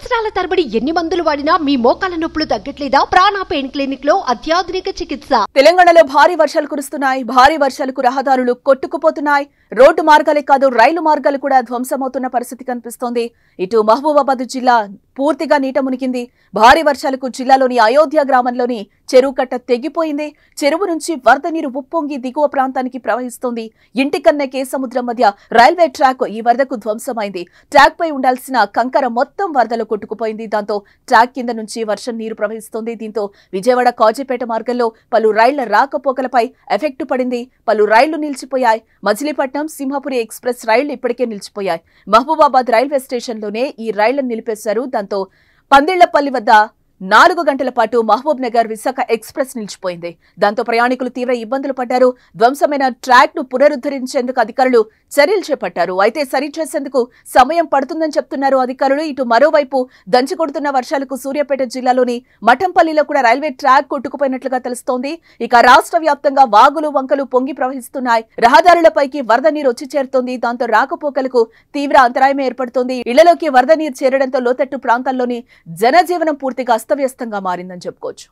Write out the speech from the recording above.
సంవత్సరాల తరబడి ఎన్ని మందులు వాడినా మీ మోకాల నొప్పులు తగ్గట్లేదా? ప్రాణ పెయిన్ క్లినిక్ లో అత్యాధునిక చికిత్స. తెలంగాణలో భారీ వర్షాలు కురుస్తున్నాయి. భారీ వర్షాలకు రహదారులు కొట్టుకుపోతున్నాయి. రోడ్డు మార్గాలే కాదు రైలు మార్గాలు కూడా ధ్వంసమవుతున్న పరిస్థితి కనిపిస్తోంది. ఇటు మహబూబాబాద్ జిల్లా పూర్తిగా నీట మునిగింది. భారీ వర్షాలకు జిల్లాలోని అయోధ్య గ్రామంలోని చెరువు కట్ట తెగిపోయింది. చెరువు నుంచి వరద నీరు ఉప్పొంగి దిగువ ప్రాంతానికి ప్రవహిస్తోంది. ఇంటికన్నెకే సముద్రం మధ్య రైల్వే ట్రాక్ ఈ వరదకు ధ్వంసమైంది. ట్రాక్ పై ఉండాల్సిన కంకర మొత్తం వరదలో కొట్టుకుపోయింది. దాంతో ట్రాక్ కింద నుంచి వర్షం నీరు ప్రవహిస్తోంది. దీంతో విజయవాడ కాజీపేట మార్గంలో పలు రైళ్ల రాకపోకలపై ఎఫెక్ట్ పడింది. పలు రైళ్లు నిలిచిపోయాయి. మజిలీపట్నం సింహపురి ఎక్స్ప్రెస్ రైళ్లు ఇప్పటికే నిలిచిపోయాయి. మహబూబాబాద్ రైల్వే స్టేషన్లోనే ఈ రైళ్లను నిలిపేశారు. దాంతో పందిళ్లపల్లి వద్ద 4 గంటల పాటు మహబూబ్ నగర్ విశాఖ ఎక్స్ప్రెస్ నిలిచిపోయింది. దాంతో ప్రయాణికులు తీవ్ర ఇబ్బందులు పడ్డారు. ధ్వంసమైన ట్రాక్ ను పునరుద్ధరించేందుకు అధికారులు చర్యలు చేపట్టారు. అయితే సరిచేసేందుకు సమయం పడుతుందని చెప్తున్నారు అధికారులు. ఇటు మరోవైపు దంచుకొడుతున్న వర్షాలకు సూర్యాపేట జిల్లాలోని మఠంపల్లిలో కూడా రైల్వే ట్రాక్ కొట్టుకుపోయినట్లుగా తెలుస్తోంది. ఇక రాష్ట్ర వ్యాప్తంగా వాగులు వంకలు పొంగి ప్రవహిస్తున్నాయి. రహదారులపైకి వరద నీరు వచ్చి చేరుతోంది. దాంతో రాకపోకలకు తీవ్ర అంతరాయం ఏర్పడుతోంది. ఇళ్లలోకి వరద నీరు చేరడంతో లోతట్టు ప్రాంతాల్లోని జనజీవనం పూర్తిగా అస్తవ్యస్తంగా మారిందని చెప్పుకోవచ్చు.